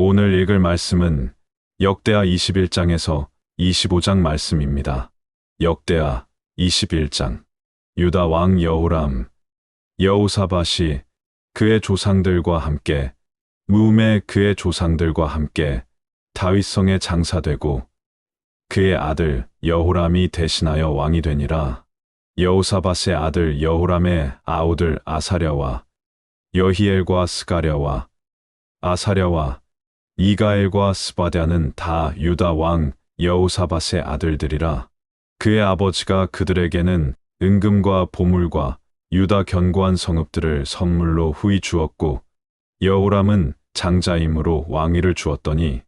오늘 읽을 말씀은 역대하 21장에서 25장 말씀입니다. 역대하 21장. 유다 왕 여호람, 여호사밧이 그의 조상들과 함께, 무음에 그의 조상들과 함께 다윗성에 장사되고 그의 아들 여호람이 대신하여 왕이 되니라. 여호사밧의 아들 여호람의 아우들 아사랴와 여히엘과 스가랴와 아사랴와 이가엘과 스바랴는 다 유다 왕 여호사밧의 아들들이라. 그의 아버지가 그들에게는 은금과 보물과 유다 견고한 성읍들을 선물로 후히 주었고, 여호람은 장자임으로 왕위를 주었더니,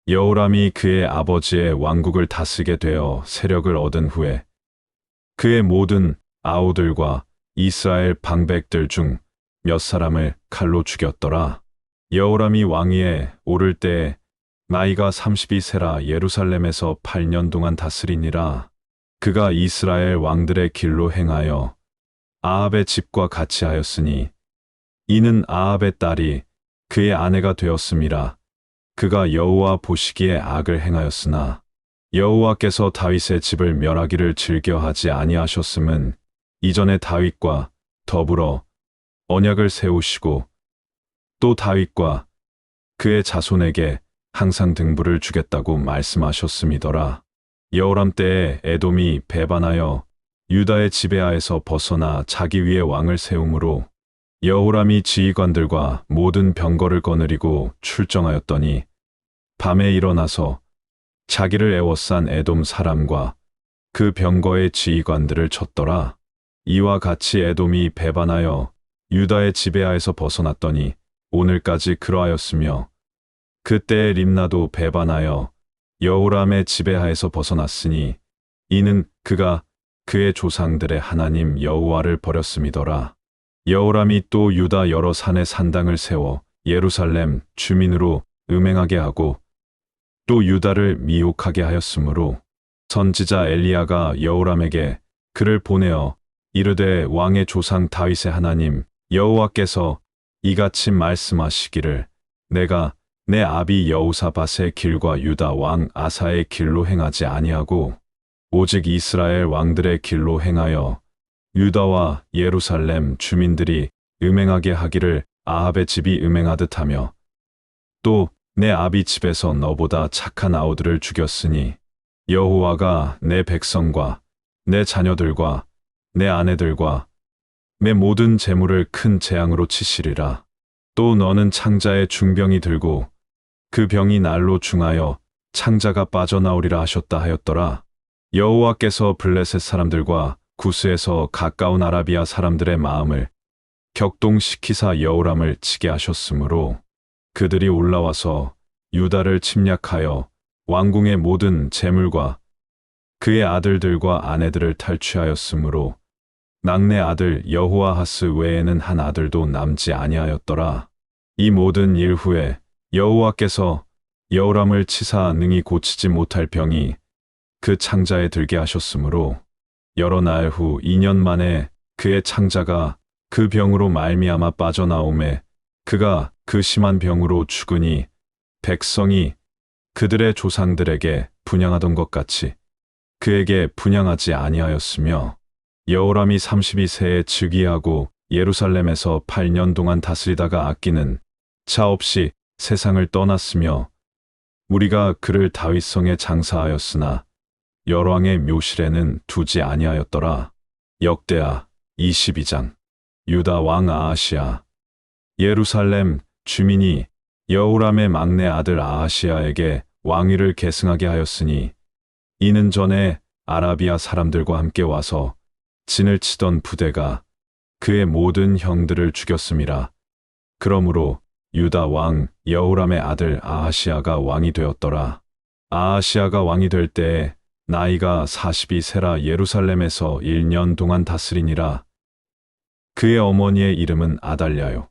여호람이 그의 아버지의 왕국을 다스리게 되어 세력을 얻은 후에 그의 모든 아우들과 이스라엘 방백들 중 몇 사람을 칼로 죽였더라. 여호람이 왕위에 오를 때에 나이가 32세라 예루살렘에서 8년 동안 다스리니라. 그가 이스라엘 왕들의 길로 행하여 아합의 집과 같이 하였으니 이는 아합의 딸이 그의 아내가 되었음이라. 그가 여호와 보시기에 악을 행하였으나 여호와께서 다윗의 집을 멸하기를 즐겨하지 아니하셨음은 이전에 다윗과 더불어 언약을 세우시고 또 다윗과 그의 자손에게 항상 등불을 주겠다고 말씀하셨음이더라. 여호람 때에 에돔이 배반하여 유다의 지배하에서 벗어나 자기 위에 왕을 세우므로 여호람이 지휘관들과 모든 병거를 거느리고 출정하였더니 밤에 일어나서 자기를 애워싼 에돔 사람과 그 병거의 지휘관들을 쳤더라. 이와 같이 에돔이 배반하여 유다의 지배하에서 벗어났더니 오늘까지 그러하였으며, 그때에 림나도 배반하여 여호람의 지배하에서 벗어났으니 이는 그가 그의 조상들의 하나님 여호와를 버렸음이더라. 여호람이 또 유다 여러 산에 산당을 세워 예루살렘 주민으로 음행하게 하고 또 유다를 미혹하게 하였으므로 선지자 엘리야가 여호람에게 그를 보내어 이르되 왕의 조상 다윗의 하나님 여호와께서 이같이 말씀하시기를 내가 내 아비 여호사밧의 길과 유다 왕 아사의 길로 행하지 아니하고 오직 이스라엘 왕들의 길로 행하여 유다와 예루살렘 주민들이 음행하게 하기를 아합의 집이 음행하듯 하며 또 내 아비 집에서 너보다 착한 아우들을 죽였으니 여호와가 내 백성과 내 자녀들과 내 아내들과 내 모든 재물을 큰 재앙으로 치시리라. 또 너는 창자의 중병이 들고 그 병이 날로 중하여 창자가 빠져나오리라 하셨다 하였더라. 여호와께서 블레셋 사람들과 구스에서 가까운 아라비아 사람들의 마음을 격동시키사 여호람을 치게 하셨으므로 그들이 올라와서 유다를 침략하여 왕궁의 모든 재물과 그의 아들들과 아내들을 탈취하였으므로 낙내 아들 여호아하스 외에는 한 아들도 남지 아니하였더라. 이 모든 일 후에 여호와께서 여호람을 치사 능히 고치지 못할 병이 그 창자에 들게 하셨으므로 여러 날 후 2년 만에 그의 창자가 그 병으로 말미암아 빠져나오매 그가 그 심한 병으로 죽으니 백성이 그들의 조상들에게 분향하던 것 같이 그에게 분향하지 아니하였으며 여호람이 32세에 즉위하고 예루살렘에서 8년 동안 다스리다가 아끼는 차 없이 세상을 떠났으며 우리가 그를 다윗성에 장사하였으나 열왕의 묘실에는 두지 아니하였더라. 역대하 22장. 유다 왕 아하시야. 예루살렘 주민이 여호람의 막내 아들 아하시야에게 왕위를 계승하게 하였으니 이는 전에 아라비아 사람들과 함께 와서 진을 치던 부대가 그의 모든 형들을 죽였음이라. 그러므로 유다 왕 여호람의 아들 아하시야가 왕이 되었더라. 아하시야가 왕이 될 때에 나이가 42세라 예루살렘에서 1년 동안 다스리니라. 그의 어머니의 이름은 아달랴요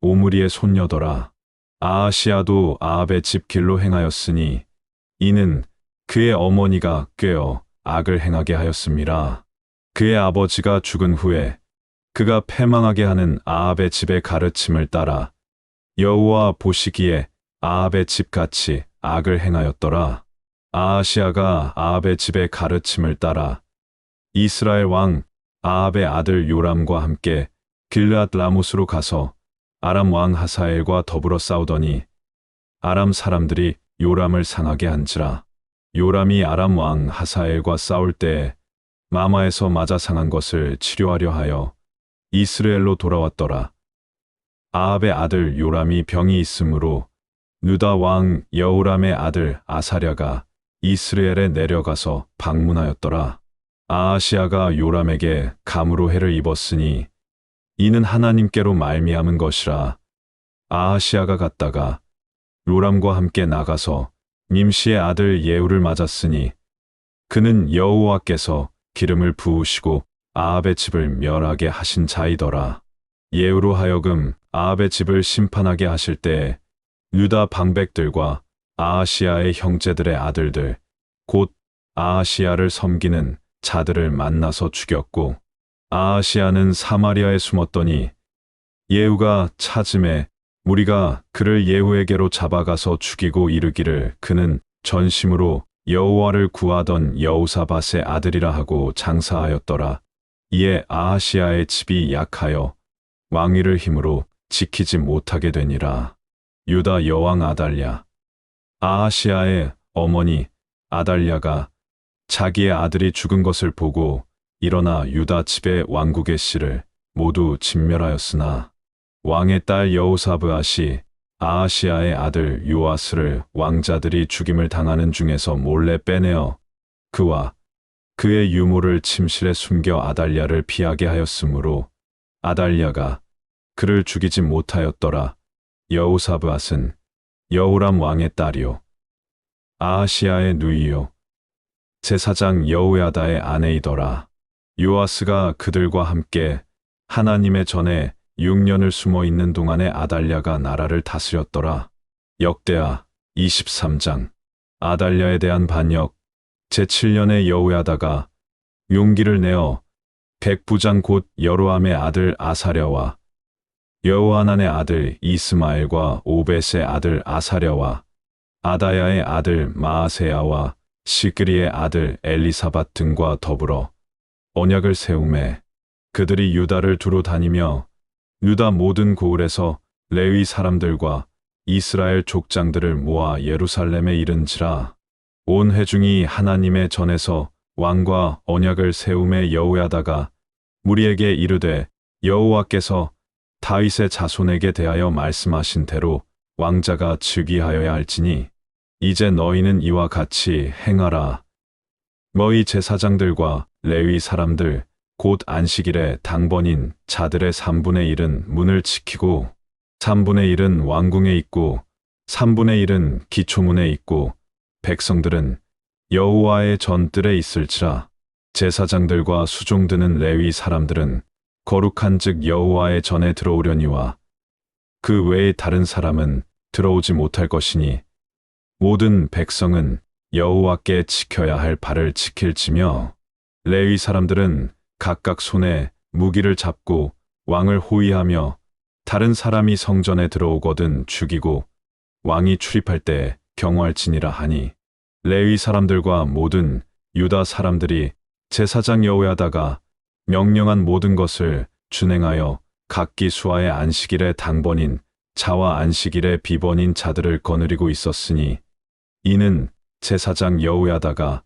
오므리의 손녀더라. 아하시야도 아합의 집 길로 행하였으니 이는 그의 어머니가 꾀어 악을 행하게 하였음이라. 그의 아버지가 죽은 후에 그가 패망하게 하는 아합의 집의 가르침을 따라 여호와 보시기에 아합의 집같이 악을 행하였더라. 아하시아가 아합의 집의 가르침을 따라 이스라엘 왕 아합의 아들 요람과 함께 길르앗 라못으로 가서 아람 왕 하사엘과 더불어 싸우더니 아람 사람들이 요람을 상하게 한지라. 요람이 아람 왕 하사엘과 싸울 때에 마마에서 맞아 상한 것을 치료하려 하여 이스라엘로 돌아왔더라. 아합의 아들 요람이 병이 있으므로 유다 왕 여호람의 아들 아사랴가 이스라엘에 내려가서 방문하였더라. 아하시아가 요람에게 감으로 해를 입었으니 이는 하나님께로 말미암은 것이라. 아하시아가 갔다가 요람과 함께 나가서 님시의 아들 예후를 맞았으니 그는 여호와께서 기름을 부으시고 아합의 집을 멸하게 하신 자이더라. 예후로 하여금 아합의 집을 심판하게 하실 때에 유다 방백들과 아하시아의 형제들의 아들들 곧 아하시아를 섬기는 자들을 만나서 죽였고 아하시아는 사마리아에 숨었더니 예후가 찾음에 무리가 그를 예후에게로 잡아가서 죽이고 이르기를 그는 전심으로 여호와를 구하던 여호사밧의 아들이라 하고 장사하였더라. 이에 아하시아의 집이 약하여 왕위를 힘으로 지키지 못하게 되니라. 유다 여왕 아달랴. 아하시아의 어머니 아달랴가 자기의 아들이 죽은 것을 보고 일어나 유다 집의 왕국의 씨를 모두 진멸하였으나 왕의 딸 여호사브앗이 아하시아의 아들 요아스를 왕자들이 죽임을 당하는 중에서 몰래 빼내어 그와 그의 유모를 침실에 숨겨 아달랴를 피하게 하였으므로 아달랴가 그를 죽이지 못하였더라. 여호사브앗은 여호람 왕의 딸이요 아하시아의 누이요 제사장 여호야다의 아내이더라. 요아스가 그들과 함께 하나님의 전에 6년을 숨어 있는 동안에 아달랴가 나라를 다스렸더라. 역대하 23장. 아달랴에 대한 반역. 제7년에 여호야다가 용기를 내어 백부장 곧 여로함의 아들 아사랴와 여호하난의 아들 이스마엘과 오벳의 아들 아사랴와 아다야의 아들 마아세야와 시그리의 아들 엘리사밧 등과 더불어 언약을 세우매 그들이 유다를 두루 다니며 유다 모든 고을에서 레위 사람들과 이스라엘 족장들을 모아 예루살렘에 이른지라. 온 회중이 하나님의 전에서 왕과 언약을 세우매 여호야다가 무리에게 이르되 여호와께서 다윗의 자손에게 대하여 말씀하신 대로 왕자가 즉위하여야 할지니 이제 너희는 이와 같이 행하라. 너희 제사장들과 레위 사람들 곧 안식일에 당번인 자들의 3분의 1은 문을 지키고 3분의 1은 왕궁에 있고 3분의 1은 기초문에 있고 백성들은 여호와의 전뜰에 있을지라. 제사장들과 수종드는 레위 사람들은 거룩한즉 여호와의 전에 들어오려니와 그 외에 다른 사람은 들어오지 못할 것이니 모든 백성은 여호와께 지켜야 할 바를 지킬지며 레위 사람들은 각각 손에 무기를 잡고 왕을 호위하며 다른 사람이 성전에 들어오거든 죽이고 왕이 출입할 때에 경호할지니라 하니 레위 사람들과 모든 유다 사람들이 제사장 여호야다가 명령한 모든 것을 준행하여 각기 수하의 안식일에 당번인 자와 안식일에 비번인 자들을 거느리고 있었으니 이는 제사장 여호야다가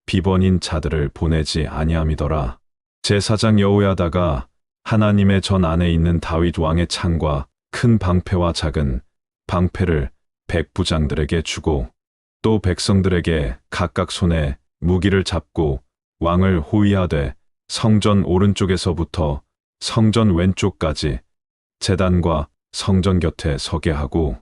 비번인 자들을 보내지 아니함이더라. 제사장 여호야다가 하나님의 전 안에 있는 다윗 왕의 창과 큰 방패와 작은 방패를 백부장들에게 주고 또 백성들에게 각각 손에 무기를 잡고 왕을 호위하되 성전 오른쪽에서부터 성전 왼쪽까지 제단과 성전 곁에 서게 하고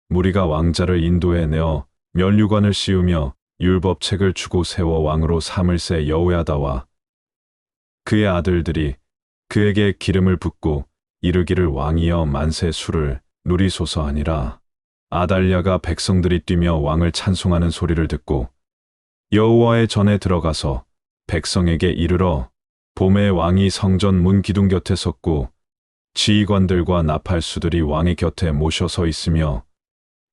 무리가 왕자를 인도해 내어 면류관을 씌우며 율법책을 주고 세워 왕으로 삼을새 여호야다와 그의 아들들이 그에게 기름을 붓고 이르기를 왕이여 만세 수를 누리소서 하니라. 아달랴가 백성들이 뛰며 왕을 찬송하는 소리를 듣고 여호와의 전에 들어가서 백성에게 이르러 봄에 왕이 성전 문 기둥 곁에 섰고 지휘관들과 나팔수들이 왕의 곁에 모셔 서 있으며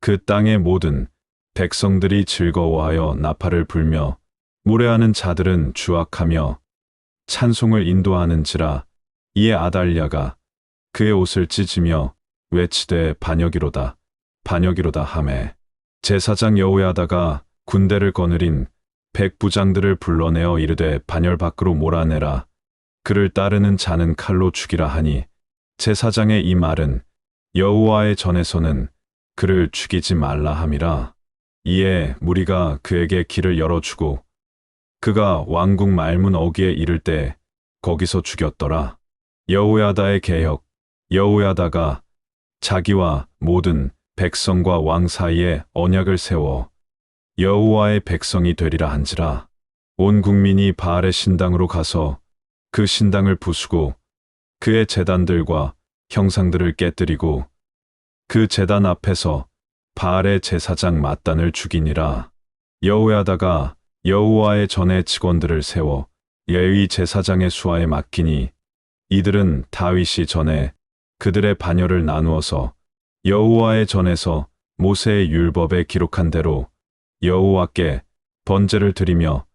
그 땅의 모든 백성들이 즐거워하여 나팔을 불며 무례하는 자들은 주악하며 찬송을 인도하는지라. 이에 아달랴가 그의 옷을 찢으며 외치되 반역이로다 반역이로다 하매 제사장 여호야다가 군대를 거느린 백부장들을 불러내어 이르되 반열 밖으로 몰아내라. 그를 따르는 자는 칼로 죽이라 하니 제사장의 이 말은 여호와의 전에서는 그를 죽이지 말라 함이라. 이에 무리가 그에게 길을 열어주고 그가 왕궁 말문 어귀에 이를 때 거기서 죽였더라. 여호야다의 계역. 여호야다가 자기와 모든 백성과 왕 사이에 언약을 세워 여호와의 백성이 되리라 한지라. 온 국민이 바알의 신당으로 가서 그 신당을 부수고 그의 제단들과 형상들을 깨뜨리고 그 제단 앞에서 바알의 제사장 mat단을 죽이니라. 여호야다가 여호와의 전에 직원들을 세워 레위 제사장의 수하에 맡기니 이들은 다윗이 전에 그들의 반열을 나누어서 여호와의 전에서 모세의 율법에 기록한 대로 여호와께 번제를 드리며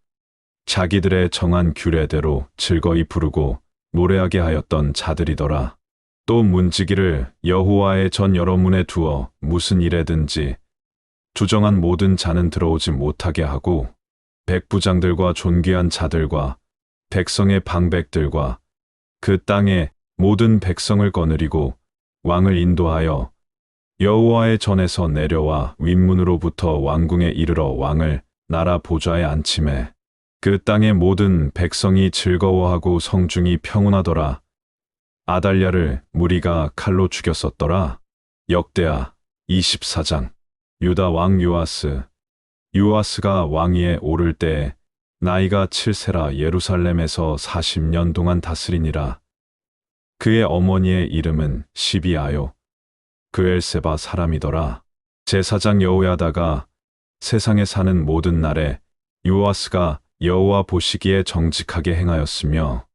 자기들의 정한 규례대로 즐거이 부르고 노래하게 하였던 자들이더라. 또 문지기를 여호와의 전 여러 문에 두어 무슨 일에든지 주정한 모든 자는 들어오지 못하게 하고 백부장들과 존귀한 자들과 백성의 방백들과 그 땅의 모든 백성을 거느리고 왕을 인도하여 여호와의 전에서 내려와 윗문으로부터 왕궁에 이르러 왕을 나라 보좌에 앉히매 그 땅의 모든 백성이 즐거워하고 성중이 평온하더라. 아달랴를 무리가 칼로 죽였었더라. 역대하 24장. 유다 왕 요아스. 요아스가 왕위에 오를 때에 나이가 7세라 예루살렘에서 40년 동안 다스리니라. 그의 어머니의 이름은 시비아요 그엘세바 사람이더라. 제사장 여호야다가 세상에 사는 모든 날에 요아스가 여호와 보시기에 정직하게 행하였으며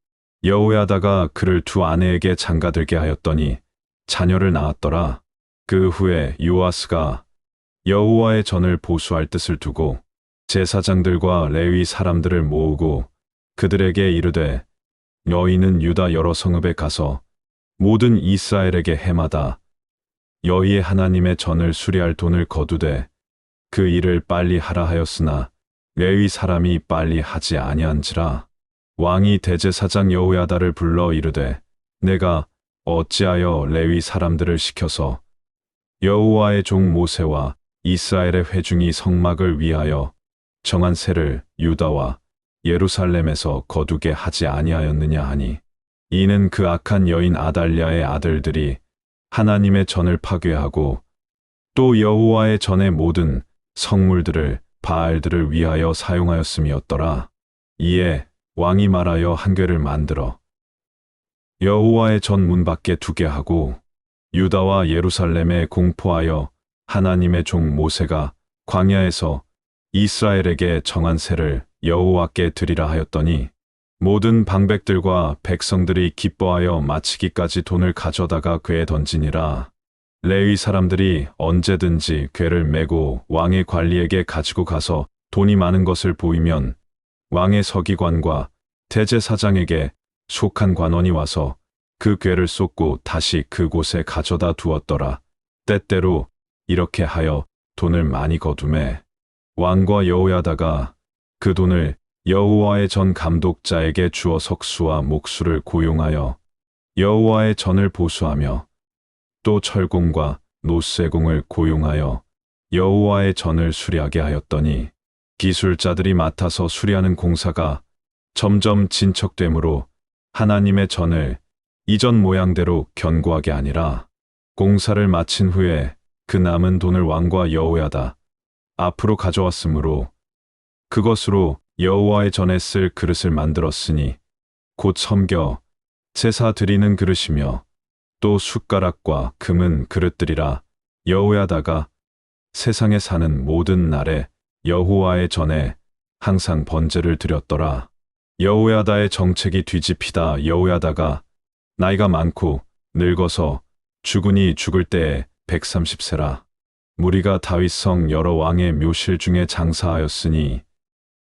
여호야다가 그를 두 아내에게 장가들게 하였더니 자녀를 낳았더라. 그 후에 요아스가 여호와의 전을 보수할 뜻을 두고 제사장들과 레위 사람들을 모으고 그들에게 이르되 너희는 유다 여러 성읍에 가서 모든 이스라엘에게 해마다 여호의 하나님의 전을 수리할 돈을 거두되 그 일을 빨리 하라 하였으나 레위 사람이 빨리 하지 아니한지라. 왕이 대제사장 여호야다를 불러 이르되 내가 어찌하여 레위 사람들을 시켜서 여호와의 종 모세와 이스라엘의 회중이 성막을 위하여 정한 세를 유다와 예루살렘에서 거두게 하지 아니하였느냐 하니 이는 그 악한 여인 아달랴의 아들들이 하나님의 전을 파괴하고 또 여호와의 전의 모든 성물들을 바알들을 위하여 사용하였음이었더라. 이에 왕이 말하여 한 궤를 만들어 여호와의 전 문 밖에 두게 하고 유다와 예루살렘에 공포하여 하나님의 종 모세가 광야에서 이스라엘에게 정한 세를 여호와께 드리라 하였더니 모든 방백들과 백성들이 기뻐하여 마치기까지 돈을 가져다가 궤에 던지니라. 레위 사람들이 언제든지 궤를 메고 왕의 관리에게 가지고 가서 돈이 많은 것을 보이면 왕의 서기관과 대제사장에게 속한 관원이 와서 그 궤를 쏟고 다시 그곳에 가져다 두었더라. 때때로 이렇게 하여 돈을 많이 거두매 왕과 여호야다가 그 돈을 여호와의 전 감독자에게 주어 석수와 목수를 고용하여 여호와의 전을 보수하며 또 철공과 노쇠공을 고용하여 여호와의 전을 수리하게 하였더니 기술자들이 맡아서 수리하는 공사가 점점 진척되므로 하나님의 전을 이전 모양대로 견고하게 아니라 공사를 마친 후에 그 남은 돈을 왕과 여호야다 앞으로 가져왔으므로 그것으로 여호와의 전에 쓸 그릇을 만들었으니 곧 섬겨 제사 드리는 그릇이며 또 숟가락과 금은 그릇들이라. 여호야다가 세상에 사는 모든 날에 여호와의 전에 항상 번제를 드렸더라. 여호야다의 정책이 뒤집히다 여호야다가 나이가 많고 늙어서 죽으니 죽을 때에 130세라. 무리가 다윗성 여러 왕의 묘실 중에 장사하였으니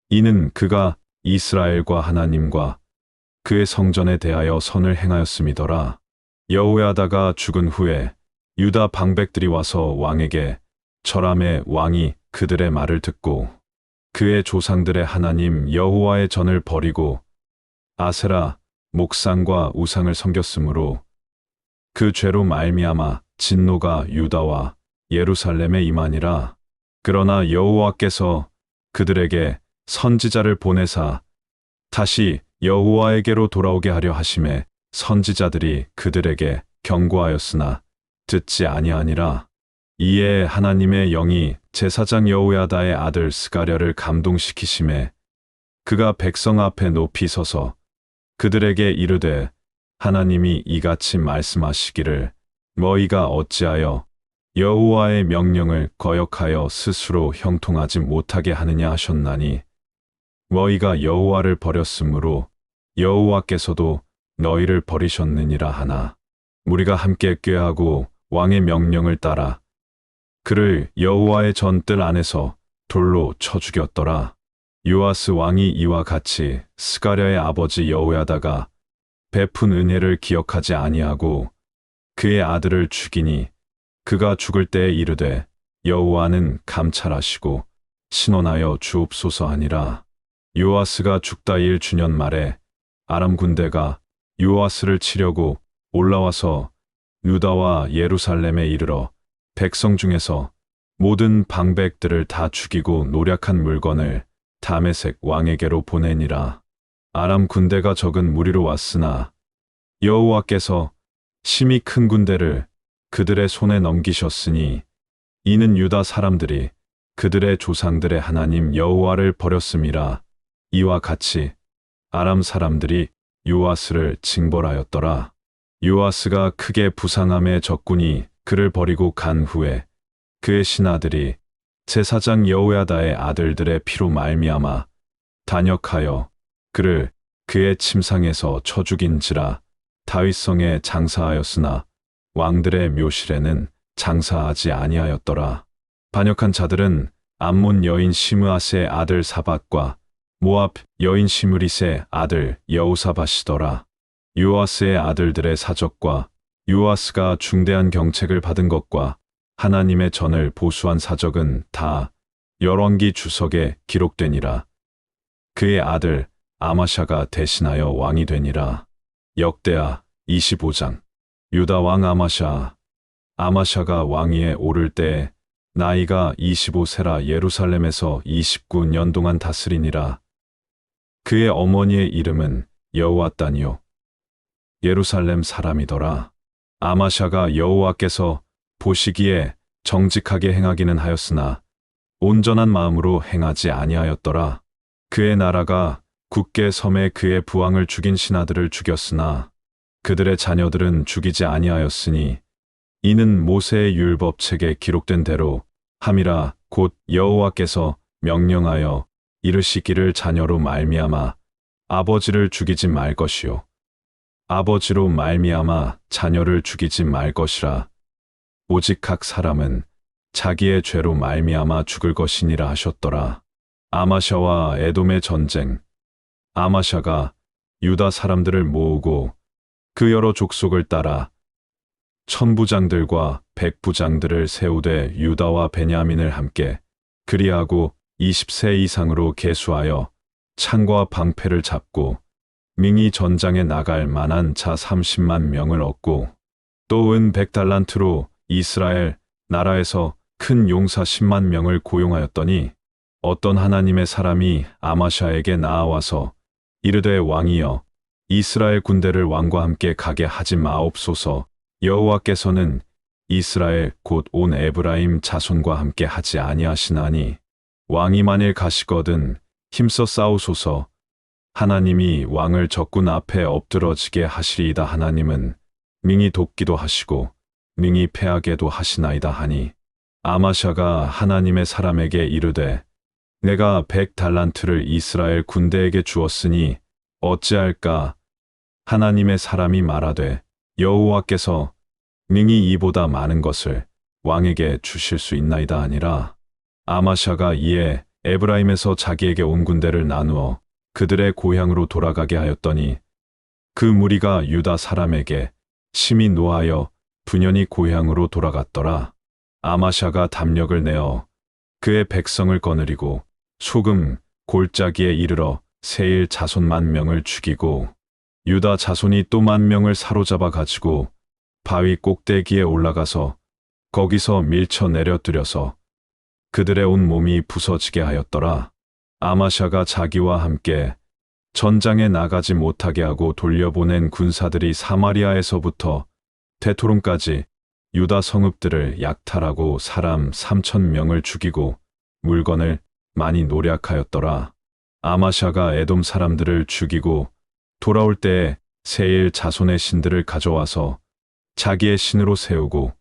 이는 그가 이스라엘과 하나님과 그의 성전에 대하여 선을 행하였음이더라. 여호야다가 죽은 후에 유다 방백들이 와서 왕에게 절함에 왕이 그들의 말을 듣고 그의 조상들의 하나님 여호와의 전을 버리고 아세라 목상과 우상을 섬겼으므로 그 죄로 말미암아 진노가 유다와 예루살렘에 임하니라. 그러나 여호와께서 그들에게 선지자를 보내사 다시 여호와에게로 돌아오게 하려 하심에 선지자들이 그들에게 경고하였으나 듣지 아니하니라. 이에 하나님의 영이 제사장 여호야다의 아들 스가랴를 감동시키심에 그가 백성 앞에 높이 서서 그들에게 이르되 하나님이 이같이 말씀하시기를 너희가 어찌하여 여호와의 명령을 거역하여 스스로 형통하지 못하게 하느냐 하셨나니 너희가 여호와를 버렸으므로 여호와께서도 너희를 버리셨느니라 하나 무리가 함께 꾀하고 왕의 명령을 따라 그를 여호와의 전뜰 안에서 돌로 쳐 죽였더라. 요아스 왕이 이와 같이 스가랴의 아버지 여호야다가 베푼 은혜를 기억하지 아니하고 그의 아들을 죽이니 그가 죽을 때에 이르되 여호와는 감찰하시고 신원하여 주옵소서 하니라. 요아스가 죽다 1주년 말에 아람 군대가 요아스를 치려고 올라와서 유다와 예루살렘에 이르러 백성 중에서 모든 방백들을 다 죽이고 노략한 물건을 다메섹 왕에게로 보내니라. 아람 군대가 적은 무리로 왔으나 여호와께서 심히 큰 군대를 그들의 손에 넘기셨으니 이는 유다 사람들이 그들의 조상들의 하나님 여호와를 버렸음이라. 이와 같이 아람 사람들이 요아스를 징벌하였더라. 요아스가 크게 부상함에 적군이 그를 버리고 간 후에 그의 신하들이 제사장 여호야다의 아들들의 피로 말미암아 단역하여 그를 그의 침상에서 쳐 죽인지라. 다윗성에 장사하였으나 왕들의 묘실에는 장사하지 아니하였더라. 반역한 자들은 암몬 여인 시므아스의 아들 사밧과 모압 여인 시므릿의 아들 여호사밧이더라. 요아스의 아들들의 사적과 요아스가 중대한 경책을 받은 것과 하나님의 전을 보수한 사적은 다 열왕기 주석에 기록되니라. 그의 아들 아마샤가 대신하여 왕이 되니라. 역대하 25장. 유다 왕 아마샤가 왕위에 오를 때에 나이가 25세라 예루살렘에서 29년 동안 다스리니라. 그의 어머니의 이름은 여호앗단이요 예루살렘 사람이더라. 아마샤가 여호와께서 보시기에 정직하게 행하기는 하였으나 온전한 마음으로 행하지 아니하였더라. 그의 나라가 굳게 섬에 그의 부왕을 죽인 신하들을 죽였으나 그들의 자녀들은 죽이지 아니하였으니 이는 모세의 율법책에 기록된 대로 함이라. 곧 여호와께서 명령하여 이르시기를 자녀로 말미암아 아버지를 죽이지 말 것이요 아버지로 말미암아 자녀를 죽이지 말 것이라. 오직 각 사람은 자기의 죄로 말미암아 죽을 것이니라 하셨더라. 아마샤와 에돔의 전쟁. 아마샤가 유다 사람들을 모으고 그 여러 족속을 따라 천부장들과 백부장들을 세우되 유다와 베냐민을 함께 그리하고 20세 이상으로 계수하여 창과 방패를 잡고 민이 전장에 나갈 만한 자 30만 명을 얻고 또 은 100달란트로 이스라엘 나라에서 큰 용사 10만 명을 고용하였더니 어떤 하나님의 사람이 아마샤에게 나아와서 이르되 왕이여 이스라엘 군대를 왕과 함께 가게 하지 마옵소서. 여호와께서는 이스라엘 곧 온 에브라임 자손과 함께 하지 아니하시나니 왕이 만일 가시거든 힘써 싸우소서. 하나님이 왕을 적군 앞에 엎드러지게 하시리이다. 하나님은 민이 돕기도 하시고 민이 패하게도 하시나이다 하니 아마샤가 하나님의 사람에게 이르되 내가 100달란트를 이스라엘 군대에게 주었으니 어찌할까? 하나님의 사람이 말하되 여호와께서 민이 이보다 많은 것을 왕에게 주실 수 있나이다 아니라. 아마샤가 이에 에브라임에서 자기에게 온 군대를 나누어 그들의 고향으로 돌아가게 하였더니 그 무리가 유다 사람에게 심히 노하여 분연히 고향으로 돌아갔더라. 아마샤가 담력을 내어 그의 백성을 거느리고 소금 골짜기에 이르러 세일 자손 10,000명을 죽이고 유다 자손이 또 10,000명을 사로잡아 가지고 바위 꼭대기에 올라가서 거기서 밀쳐 내려뜨려서 그들의 온 몸이 부서지게 하였더라. 아마샤가 자기와 함께 전장에 나가지 못하게 하고 돌려보낸 군사들이 사마리아에서부터 데토론까지 유다 성읍들을 약탈하고 사람 3,000명을 죽이고 물건을 많이 노략하였더라. 아마샤가 에돔 사람들을 죽이고 돌아올 때에 세일 자손의 신들을 가져와서 자기의 신으로 세우고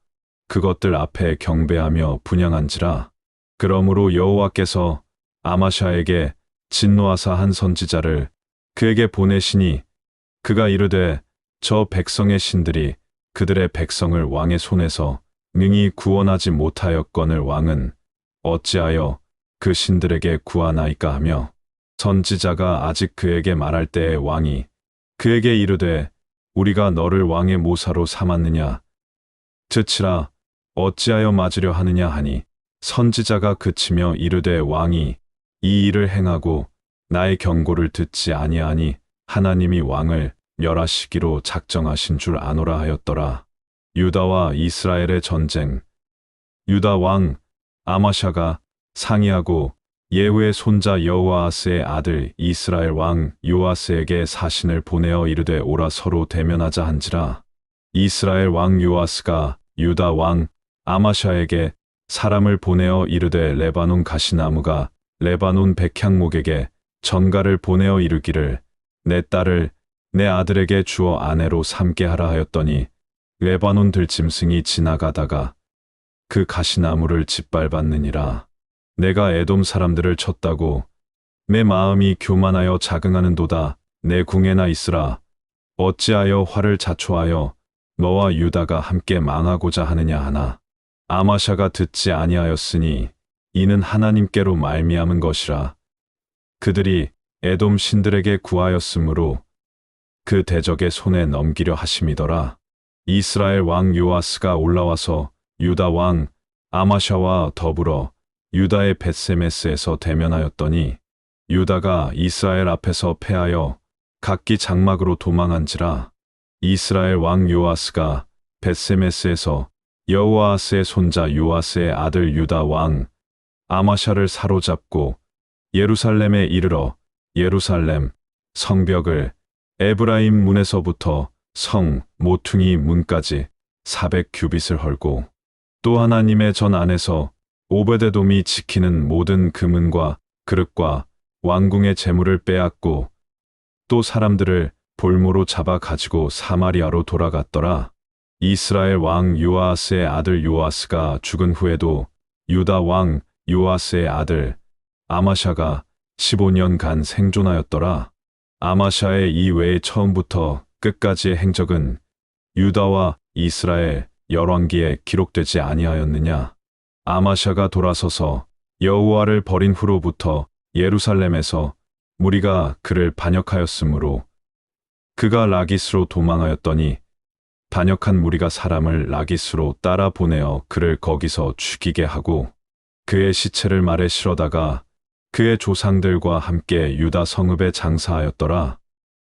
그것들 앞에 경배하며 분향한지라. 그러므로 여호와께서 아마샤에게 진노하사 한 선지자를 그에게 보내시니 그가 이르되 저 백성의 신들이 그들의 백성을 왕의 손에서 능히 구원하지 못하였거늘 왕은 어찌하여 그 신들에게 구하나이까 하며 선지자가 아직 그에게 말할 때에 왕이 그에게 이르되 우리가 너를 왕의 모사로 삼았느냐 듣지라 어찌하여 맞으려 하느냐 하니 선지자가 그치며 이르되 왕이 이 일을 행하고 나의 경고를 듣지 아니하니 하나님이 왕을 멸하시기로 작정하신 줄 아노라 하였더라. 유다와 이스라엘의 전쟁. 유다 왕 아마샤가 상의하고 예후의 손자 여호아스의 아들 이스라엘 왕 요아스에게 사신을 보내어 이르되 오라 서로 대면하자 한지라. 이스라엘 왕 요아스가 유다 왕 아마샤에게 사람을 보내어 이르되 레바논 가시나무가 레바논 백향목에게 전가를 보내어 이르기를 내 딸을 내 아들에게 주어 아내로 삼게 하라 하였더니 레바논 들짐승이 지나가다가 그 가시나무를 짓밟았느니라. 내가 에돔 사람들을 쳤다고 내 마음이 교만하여 자긍하는도다. 내 궁에나 있으라. 어찌하여 화를 자초하여 너와 유다가 함께 망하고자 하느냐 하나. 아마샤가 듣지 아니하였으니 이는 하나님께로 말미암은 것이라. 그들이 에돔 신들에게 구하였으므로 그 대적의 손에 넘기려 하심이더라. 이스라엘 왕 요아스가 올라와서 유다 왕 아마샤와 더불어 유다의 벳세메스에서 대면하였더니 유다가 이스라엘 앞에서 패하여 각기 장막으로 도망한지라. 이스라엘 왕 요아스가 벳세메스에서 여호아스의 손자 요아스의 아들 유다 왕 아마샤를 사로잡고 예루살렘에 이르러 예루살렘 성벽을 에브라임 문에서부터 성 모퉁이 문까지 400규빗을 헐고 또 하나님의 전 안에서 오베데돔이 지키는 모든 금은과 그릇과 왕궁의 재물을 빼앗고 또 사람들을 볼모로 잡아 가지고 사마리아로 돌아갔더라. 이스라엘 왕 요아스의 아들 요아스가 죽은 후에도 유다 왕 요아스의 아들 아마샤가 15년간 생존하였더라. 아마샤의 이외에 처음부터 끝까지의 행적은 유다와 이스라엘 열왕기에 기록되지 아니하였느냐. 아마샤가 돌아서서 여호와를 버린 후로부터 예루살렘에서 무리가 그를 반역하였으므로 그가 라기스로 도망하였더니 반역한 무리가 사람을 라기스로 따라 보내어 그를 거기서 죽이게 하고 그의 시체를 말에 실어다가 그의 조상들과 함께 유다 성읍에 장사하였더라.